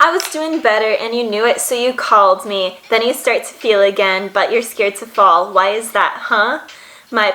I was doing better and you knew it, so you called me. Then you start to feel again, but you're scared to fall. Why is that, huh? My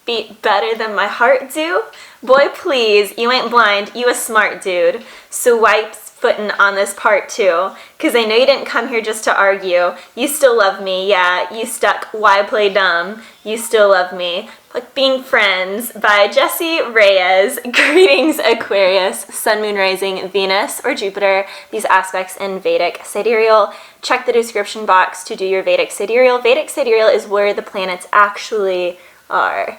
beat better than my heart do? Boy, please, you ain't blind, you a smart dude. So wipe footin' on this part too, cause I know you didn't come here just to argue. You still love me, yeah, you stuck, why play dumb? You still love me. Like Being Friends by Jessie Reyes. Greetings, Aquarius, Sun, Moon, Rising, Venus, or Jupiter, these aspects in Vedic sidereal. Check the description box to do your Vedic sidereal. Vedic sidereal is where the planets actually are.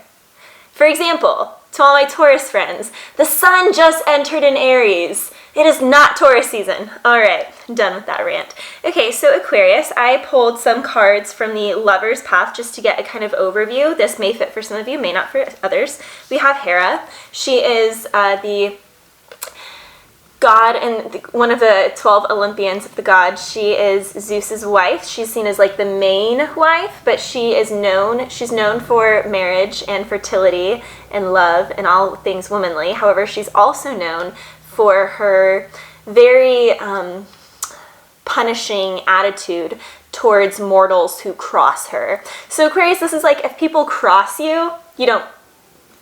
For example, to all my Taurus friends, the sun just entered in Aries. It is not Taurus season. All right, done with that rant. Okay, so Aquarius, I pulled some cards from the Lover's Path just to get a kind of overview. This may fit for some of you, may not for others. We have Hera. She is the god and one of the 12 Olympians of the gods. She is Zeus's wife. She's seen as like the main wife, but she's known for marriage and fertility and love and all things womanly. However, she's also known for her very punishing attitude towards mortals who cross her. So Aquarius, this is like if people cross you, you don't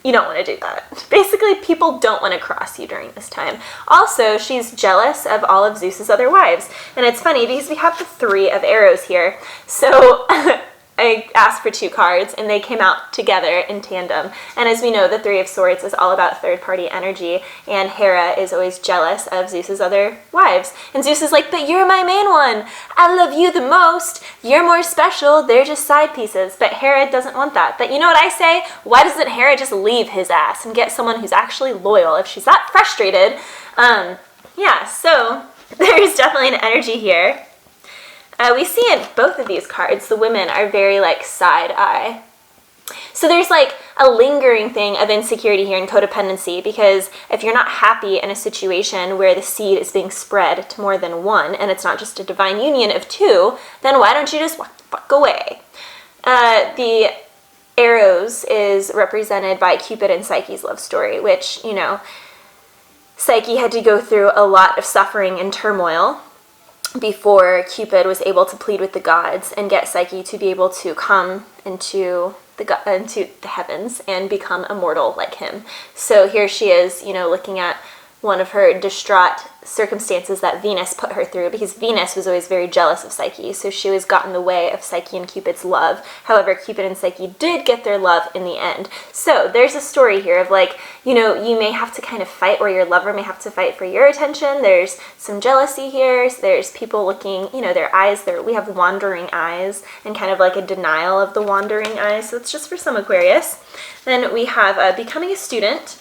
want to do that. Basically, people don't want to cross you during this time. Also, she's jealous of all of Zeus's other wives. And it's funny because we have the 3 of arrows here. So I asked for 2 cards and they came out together in tandem. And as we know, the 3 of Swords is all about third-party energy, and Hera is always jealous of Zeus's other wives. And Zeus is like, but you're my main one. I love you the most. You're more special. They're just side pieces. But Hera doesn't want that. But you know what I say? Why doesn't Hera just leave his ass and get someone who's actually loyal if she's that frustrated? Yeah, so there's definitely an energy here. We see in both of these cards, the women are very like side eye. So there's like a lingering thing of insecurity here and codependency, because if you're not happy in a situation where the seed is being spread to more than one and it's not just a divine union of 2, then why don't you just walk the fuck away? The arrows is represented by Cupid and Psyche's love story, which, you know, Psyche had to go through a lot of suffering and turmoil before Cupid was able to plead with the gods and get Psyche to be able to come into the heavens and become immortal like him. So here she is, you know, looking at one of her distraught circumstances that Venus put her through, because Venus was always very jealous of Psyche, so she was got in the way of Psyche and Cupid's love. However, Cupid and Psyche did get their love in the end. So there's a story here of like, you know, you may have to kind of fight, or your lover may have to fight for your attention. There's some jealousy here. There's people looking, you know, their eyes, we have wandering eyes and kind of like a denial of the wandering eyes. So it's just for some Aquarius. Then we have becoming a student.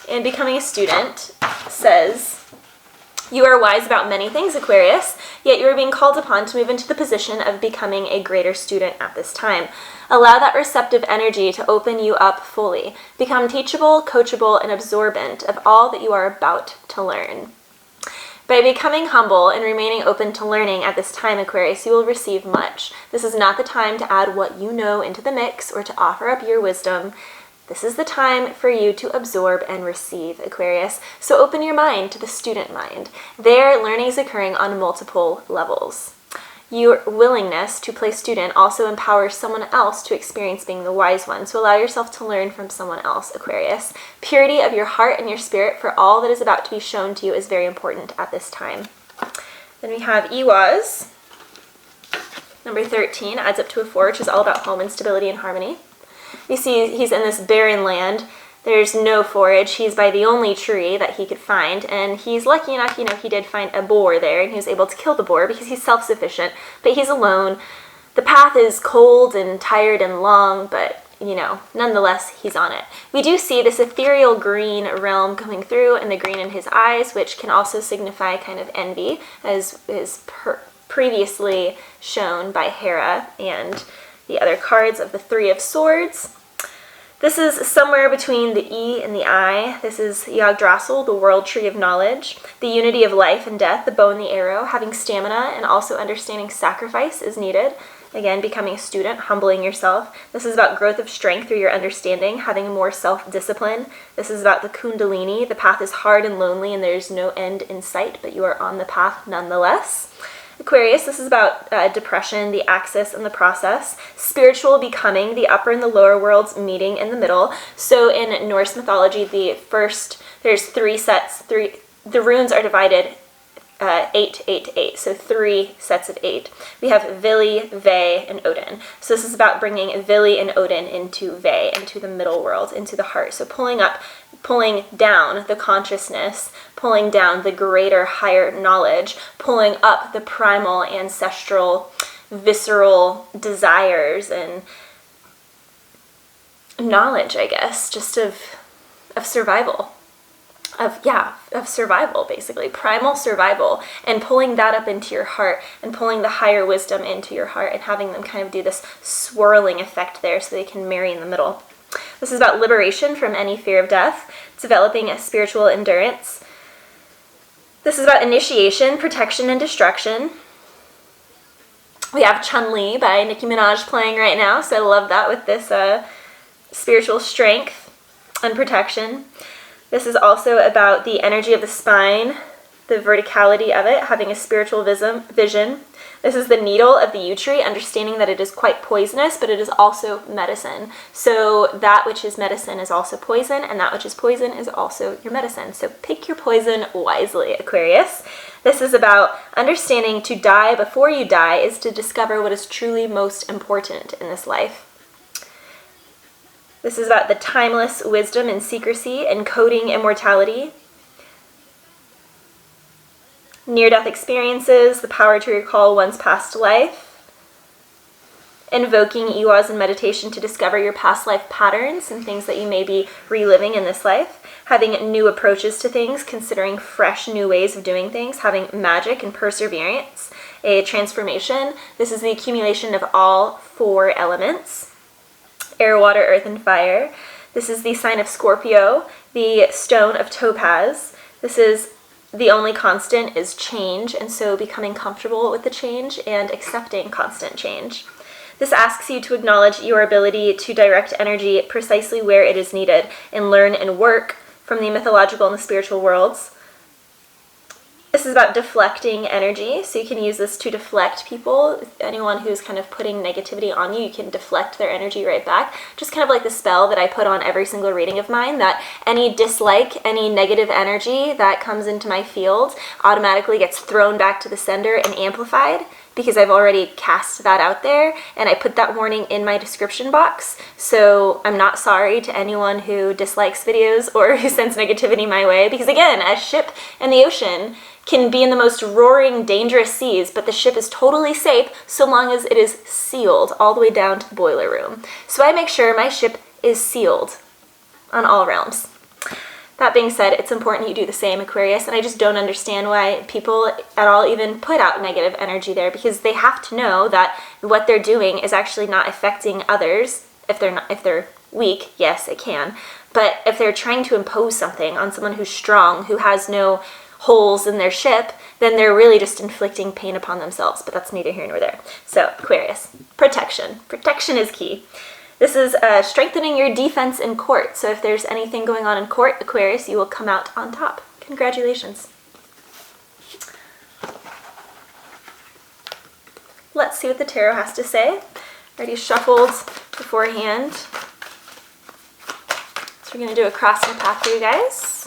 And becoming a student says, you are wise about many things, Aquarius, yet you are being called upon to move into the position of becoming a greater student at this time. Allow that receptive energy to open you up fully. Become teachable, coachable, and absorbent of all that you are about to learn. By becoming humble and remaining open to learning at this time, Aquarius, you will receive much. This is not the time to add what you know into the mix or to offer up your wisdom. This is the time for you to absorb and receive, Aquarius. So open your mind to the student mind. There, learning is occurring on multiple levels. Your willingness to play student also empowers someone else to experience being the wise one. So allow yourself to learn from someone else, Aquarius. Purity of your heart and your spirit for all that is about to be shown to you is very important at this time. Then we have Iwaz. Number 13 adds up to a 4, which is all about home and stability and harmony. You see he's in this barren land. There's no forage. He's by the only tree that he could find, and he's lucky enough, you know, he did find a boar there, and he was able to kill the boar because he's self-sufficient, but he's alone. The path is cold and tired and long, but, you know, nonetheless, he's on it. We do see this ethereal green realm coming through, and the green in his eyes, which can also signify kind of envy, as is previously shown by Hera and the other cards of the 3 of Swords. This is somewhere between the E and the I. This is Yggdrasil, the world tree of knowledge. The unity of life and death, the bow and the arrow. Having stamina and also understanding sacrifice is needed. Again, becoming a student, humbling yourself. This is about growth of strength through your understanding, having more self-discipline. This is about the Kundalini. The path is hard and lonely and there's no end in sight, but you are on the path nonetheless. Aquarius, this is about depression, the axis and the process. Spiritual becoming, the upper and the lower worlds meeting in the middle. So in Norse mythology, there's 3 sets, the runes are divided 8, 8, 8, so 3 sets of 8. We have Vili, Ve, and Odin. So this is about bringing Vili and Odin into Ve, into the middle world, into the heart. So pulling down the consciousness, pulling down the greater, higher knowledge, pulling up the primal, ancestral, visceral desires and knowledge, I guess, just of survival. Of survival, basically. Primal survival, and pulling that up into your heart and pulling the higher wisdom into your heart and having them kind of do this swirling effect there so they can marry in the middle. This is about liberation from any fear of death, developing a spiritual endurance. This is about initiation, protection, and destruction. We have Chun-Li by Nicki Minaj playing right now, so I love that with this spiritual strength and protection. This is also about the energy of the spine, the verticality of it, having a spiritual vision. This is the needle of the yew tree, understanding that it is quite poisonous, but it is also medicine. So that which is medicine is also poison, and that which is poison is also your medicine. So pick your poison wisely, Aquarius. This is about understanding to die before you die is to discover what is truly most important in this life. This is about the timeless wisdom and secrecy, encoding immortality. Near-death experiences, the power to recall one's past life. Invoking Iwas in meditation to discover your past life patterns and things that you may be reliving in this life. Having new approaches to things, considering fresh new ways of doing things. Having magic and perseverance. A transformation. This is the accumulation of all 4 elements. Air, water, earth, and fire. This is the sign of Scorpio, the stone of topaz. This is the only constant is change, and so becoming comfortable with the change and accepting constant change. This asks you to acknowledge your ability to direct energy precisely where it is needed and learn and work from the mythological and the spiritual worlds. This is about deflecting energy, so you can use this to deflect people. Anyone who's kind of putting negativity on you, you can deflect their energy right back. Just kind of like the spell that I put on every single reading of mine, that any dislike, any negative energy that comes into my field automatically gets thrown back to the sender and amplified, because I've already cast that out there, and I put that warning in my description box. So I'm not sorry to anyone who dislikes videos or who sends negativity my way, because again, a ship in the ocean can be in the most roaring, dangerous seas, but the ship is totally safe so long as it is sealed all the way down to the boiler room. So I make sure my ship is sealed on all realms. That being said, it's important you do the same, Aquarius, and I just don't understand why people at all even put out negative energy there, because they have to know that what they're doing is actually not affecting others. If they're weak, yes, it can. But if they're trying to impose something on someone who's strong, who has no holes in their ship, then they're really just inflicting pain upon themselves, but that's neither here nor there. So, Aquarius, protection. Protection is key. This is strengthening your defense in court. So if there's anything going on in court, Aquarius, you will come out on top. Congratulations. Let's see what the tarot has to say. Already shuffled beforehand. So we're going to do a crossing path for you guys.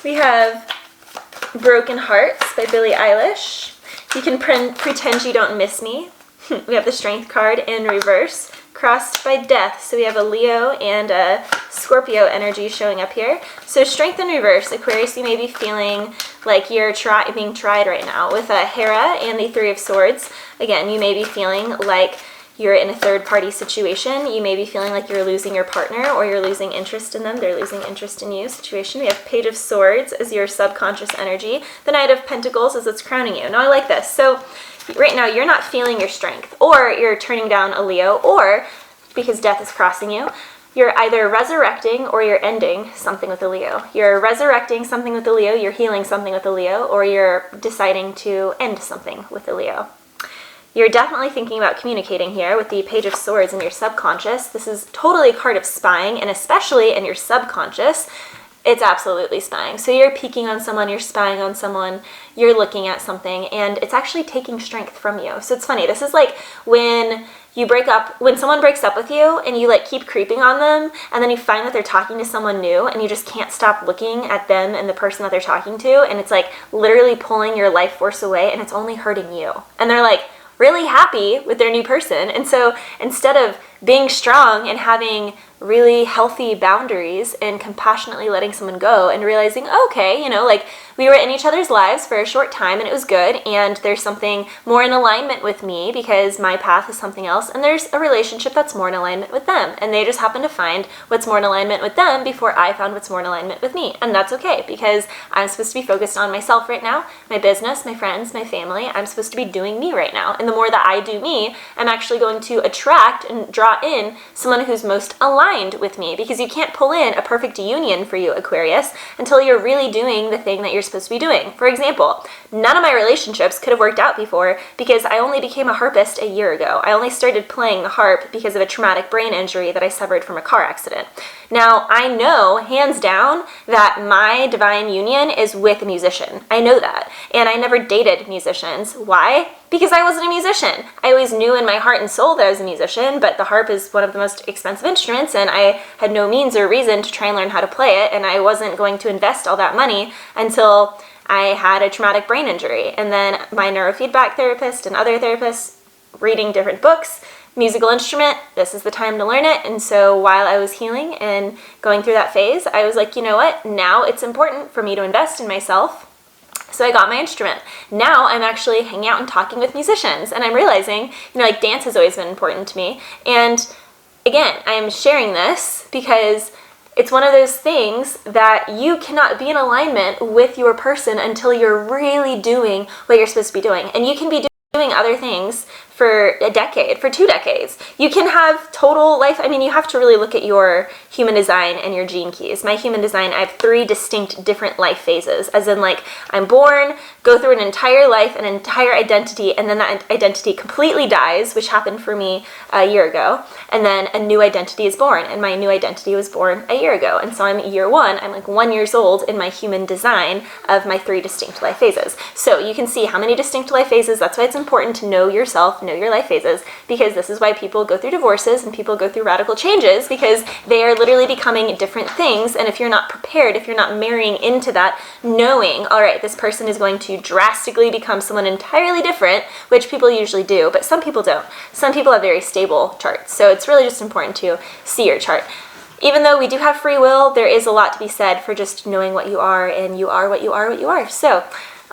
We have Broken Hearts by Billie Eilish. You can pretend you don't miss me. We have the Strength card in reverse, crossed by Death. So we have a Leo and a Scorpio energy showing up here. So Strength in reverse, Aquarius, you may be feeling like you're being tried right now with a Hera and the 3 of Swords. Again, you may be feeling like you're in a third-party situation. You may be feeling like you're losing your partner or you're losing interest in them. They're losing interest in you situation. We have Page of Swords as your subconscious energy. The Knight of Pentacles as it's crowning you. Now, I like this. So right now, you're not feeling your strength, or you're turning down a Leo, or because death is crossing you. You're either resurrecting or you're ending something with a Leo. You're resurrecting something with a Leo, you're healing something with a Leo, or you're deciding to end something with a Leo. You're definitely thinking about communicating here with the Page of Swords in your subconscious. This is totally a card of spying, and especially in your subconscious, it's absolutely spying. So you're peeking on someone, you're spying on someone, you're looking at something, and it's actually taking strength from you. So it's funny, this is like when you break up, when someone breaks up with you and you like keep creeping on them, and then you find that they're talking to someone new and you just can't stop looking at them and the person that they're talking to, and it's like literally pulling your life force away, and it's only hurting you. And they're like really happy with their new person. And so instead of being strong and having really healthy boundaries and compassionately letting someone go and realizing, okay, you know, like we were in each other's lives for a short time and it was good, and there's something more in alignment with me because my path is something else, and there's a relationship that's more in alignment with them, and they just happen to find what's more in alignment with them before I found what's more in alignment with me. And that's okay, because I'm supposed to be focused on myself right now, my business, my friends, my family. I'm supposed to be doing me right now, and the more that I do me, I'm actually going to attract and draw in someone who's most aligned with me, because you can't pull in a perfect union for you, Aquarius, until you're really doing the thing that you're supposed to be doing. For example, none of my relationships could have worked out before because I only became a harpist a year ago. I only started playing the harp because of a traumatic brain injury that I suffered from a car accident. Now, I know, hands down, that my divine union is with a musician. I know that. And I never dated musicians. Why? Because I wasn't a musician. I always knew in my heart and soul that I was a musician, but the harp is one of the most expensive instruments, and I had no means or reason to try and learn how to play it, and I wasn't going to invest all that money until I had a traumatic brain injury. And then my neurofeedback therapist and other therapists, reading different books, musical instrument, this is the time to learn it. And so while I was healing and going through that phase, I was like, you know what, now it's important for me to invest in myself. So I got my instrument. Now I'm actually hanging out and talking with musicians, and I'm realizing, you know, like dance has always been important to me. And again, I'm sharing this because it's one of those things that you cannot be in alignment with your person until you're really doing what you're supposed to be doing. And you can be doing other things for a decade, for 2 decades. You can have total life. I mean, you have to really look at your human design and your gene keys. My human design, I have 3 distinct different life phases, as in like I'm born, go through an entire life, an entire identity, and then that identity completely dies, which happened for me a year ago, and then a new identity is born, and my new identity was born a year ago. And so I'm year 1, I'm like 1 year old in my human design of my 3 distinct life phases. So you can see how many distinct life phases. That's why it's important to know yourself, know your life phases, because this is why people go through divorces and people go through radical changes, because they are literally becoming different things. And if you're not prepared, if you're not marrying into that, knowing, all right, this person is going to drastically become someone entirely different, which people usually do, but some people don't. Some people have very stable charts. So it's really just important to see your chart. Even though we do have free will, there is a lot to be said for just knowing what you are, and you are what you are what you are. So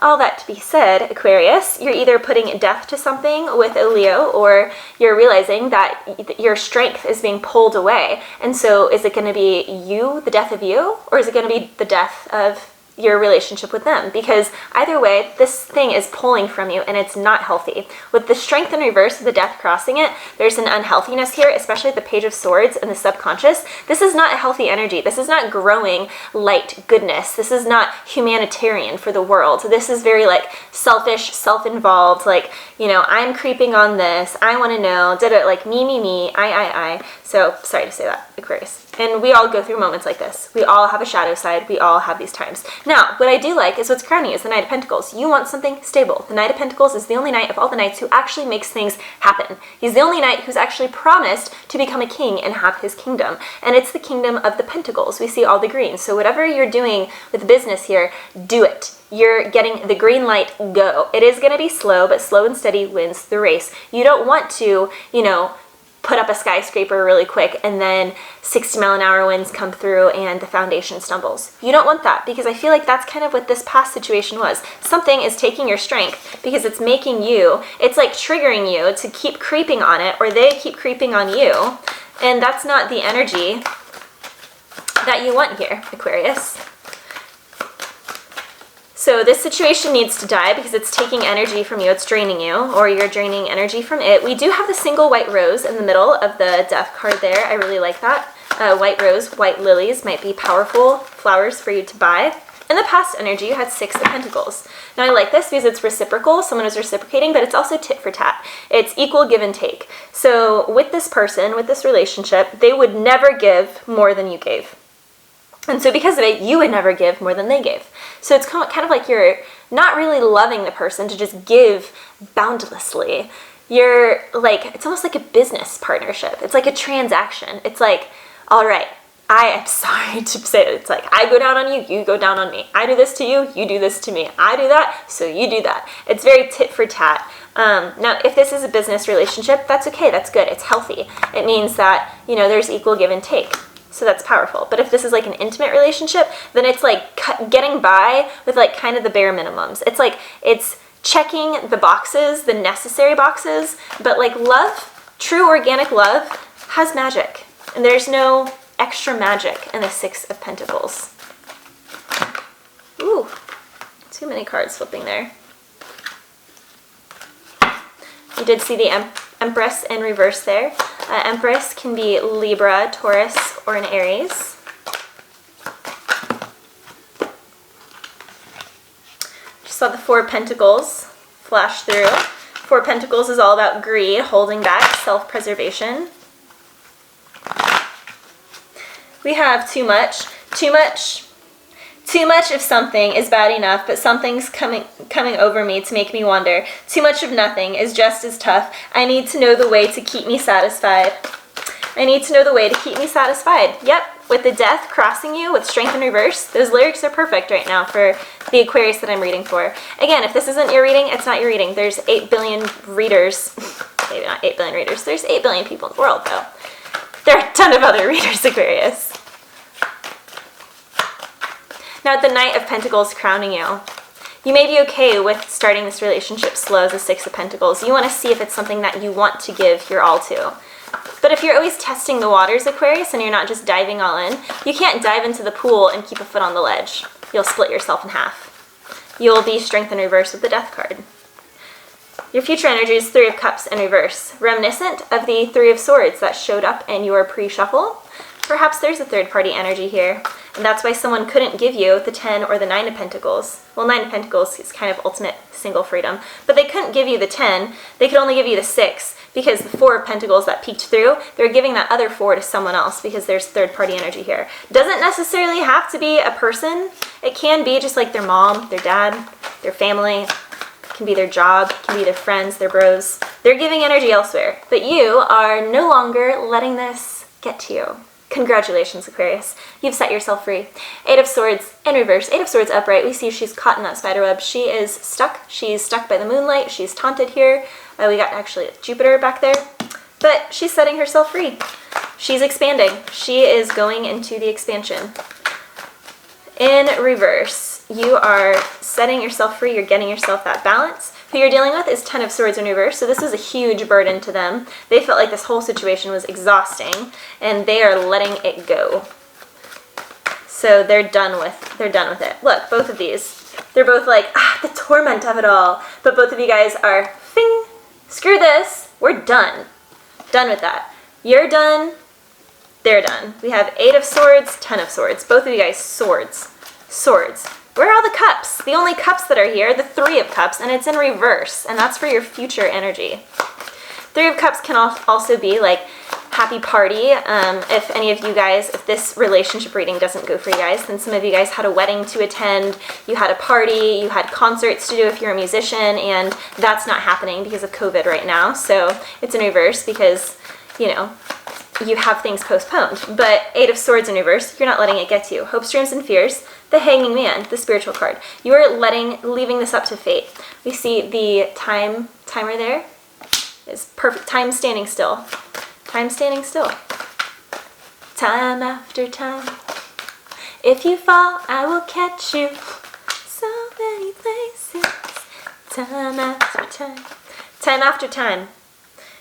all that to be said, Aquarius, you're either putting death to something with a Leo, or you're realizing that your strength is being pulled away. And so is it going to be you, the death of you, or is it going to be the death of your relationship with them? Because either way, this thing is pulling from you, and it's not healthy. With the strength in reverse, the death crossing it, there's an unhealthiness here, especially at the Page of Swords and the subconscious. This is not a healthy energy. This is not growing light goodness. This is not humanitarian for the world. This is very like selfish, self-involved, like, you know, I'm creeping on this, I want to know, did it like me, I. So sorry to say that, Aquarius. And we all go through moments like this. We all have a shadow side. We all have these times. Now, what I do like is what's crowning is the Knight of Pentacles. You want something stable. The Knight of Pentacles is the only knight of all the knights who actually makes things happen. He's the only knight who's actually promised to become a king and have his kingdom. And it's the kingdom of the Pentacles. We see all the green. So whatever you're doing with business here, do it. You're getting the green light, go. It is going to be slow, but slow and steady wins the race. You don't want to, you know, put up a skyscraper really quick and then 60-mile-an-hour winds come through and the foundation stumbles. You don't want that, because I feel like that's kind of what this past situation was. Something is taking your strength because it's making you, it's like triggering you to keep creeping on it, or they keep creeping on you, and that's not the energy that you want here, Aquarius. So this situation needs to die because it's taking energy from you, it's draining you, or you're draining energy from it. We do have the single white rose in the middle of the death card there. I really like that. White rose, white lilies might be powerful flowers for you to buy. In the past energy, you had 6 of Pentacles. Now I like this because it's reciprocal, someone is reciprocating, but it's also tit for tat. It's equal give and take. So with this person, with this relationship, they would never give more than you gave. And so because of it, you would never give more than they gave. So it's kind of like you're not really loving the person to just give boundlessly. You're like, it's almost like a business partnership. It's like a transaction. It's like, all right, I am sorry to say it. It's like, I go down on you, you go down on me. I do this to you, you do this to me. I do that, so you do that. It's very tit for tat. Now, if this is a business relationship, that's okay, that's good, it's healthy. It means that, you know, there's equal give and take. So that's powerful. But if this is like an intimate relationship, then it's like getting by with like kind of the bare minimums. It's like, it's checking the boxes, the necessary boxes, but like love, true organic love, has magic. And there's no extra magic in the 6 of Pentacles. Ooh, too many cards flipping there. You did see the Empress in reverse there. Empress can be Libra, Taurus, or an Aries. Just saw the 4 of Pentacles flash through. 4 of Pentacles is all about greed, holding back, self-preservation. We have too much. Too much of something is bad enough, but something's coming over me to make me wonder. Too much of nothing is just as tough. I need to know the way to keep me satisfied. I need to know the way to keep me satisfied. Yep, with the death crossing you with strength in reverse, those lyrics are perfect right now for the Aquarius that I'm reading for. Again, if this isn't your reading, it's not your reading. There's 8 billion readers. Maybe not 8 billion readers. There's 8 billion people in the world, though. There are a ton of other readers, Aquarius. Now, the Knight of Pentacles crowning you. You may be okay with starting this relationship slow as a 6 of Pentacles. You want to see if it's something that you want to give your all to. But if you're always testing the waters, Aquarius, and you're not just diving all in, you can't dive into the pool and keep a foot on the ledge. You'll split yourself in half. You'll be strength in reverse with the Death card. Your future energy is 3 of Cups in reverse, reminiscent of the 3 of Swords that showed up in your pre-shuffle. Perhaps there's a third-party energy here, and that's why someone couldn't give you the 10 or the 9 of Pentacles. Well, 9 of Pentacles is kind of ultimate single freedom, but they couldn't give you the 10. They could only give you the 6 because the 4 of Pentacles that peeked through, they're giving that other 4 to someone else because there's third-party energy here. Doesn't necessarily have to be a person. It can be just like their mom, their dad, their family. It can be their job, it can be their friends, their bros. They're giving energy elsewhere, but you are no longer letting this get to you. Congratulations, Aquarius. You've set yourself free. 8 of Swords in reverse. 8 of Swords upright. We see she's caught in that spider web. She is stuck. She's stuck by the moonlight. She's taunted here. We got actually Jupiter back there. But she's setting herself free. She's expanding. She is going into the expansion. In reverse, you are setting yourself free. You're getting yourself that balance. Who you're dealing with is 10 of Swords in reverse, so this is a huge burden to them. They felt like this whole situation was exhausting, and they are letting it go. So they're done with it. Look, both of these, they're both like, the torment of it all. But both of you guys are, fing, screw this, we're done. Done with that. You're done, they're done. We have 8 of Swords, 10 of Swords. Both of you guys, swords. Swords. Where are all the cups? The only cups that are here, the 3 of Cups, and it's in reverse, and that's for your future energy. 3 of Cups can also be like happy party. If any of you guys, if this relationship reading doesn't go for you guys, then some of you guys had a wedding to attend, you had a party, you had concerts to do if you're a musician, and that's not happening because of COVID right now. So it's in reverse because, you know, you have things postponed. But 8 of Swords in reverse, you're not letting it get to you. Hopes, dreams, and fears. The Hanging Man, the spiritual card. You are leaving this up to fate. We see the timer there is perfect. Time standing still. Time standing still. Time after time. If you fall, I will catch you. So many places. Time after time. Time after time.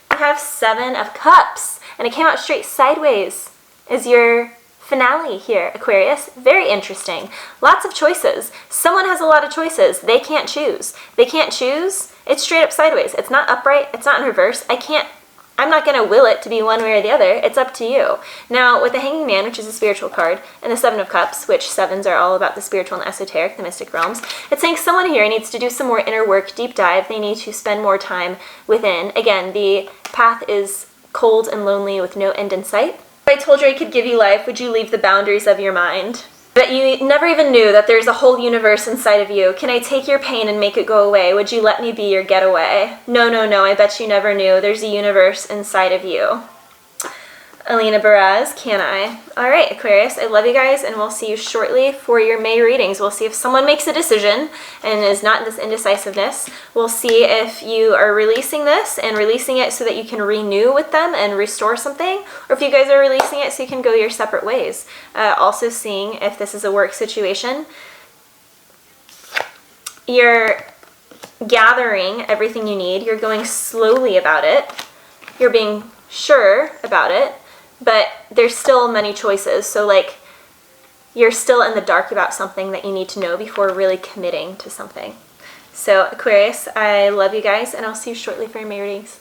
You have 7 of Cups, and it came out straight sideways as your finale here, Aquarius. Very interesting. Lots of choices. Someone has a lot of choices. They can't choose. They can't choose. It's straight up sideways. It's not upright. It's not in reverse. I'm not going to will it to be one way or the other. It's up to you. Now, with the Hanging Man, which is a spiritual card, and the Seven of Cups, which sevens are all about the spiritual and esoteric, the mystic realms, it's saying someone here needs to do some more inner work, deep dive. They need to spend more time within. Again, the path is cold and lonely with no end in sight. If I told you I could give you life, would you leave the boundaries of your mind? That you never even knew that there's a whole universe inside of you. Can I take your pain and make it go away? Would you let me be your getaway? No, no, no, I bet you never knew. There's a universe inside of you. Alina Baraz, can I? All right, Aquarius, I love you guys, and we'll see you shortly for your May readings. We'll see if someone makes a decision and is not in this indecisiveness. We'll see if you are releasing this and releasing it so that you can renew with them and restore something, or if you guys are releasing it so you can go your separate ways. Also seeing if this is a work situation. You're gathering everything you need. You're going slowly about it. You're being sure about it. But there's still many choices, so like you're still in the dark about something that you need to know before really committing to something. So Aquarius, I love you guys, and I'll see you shortly for your May readings.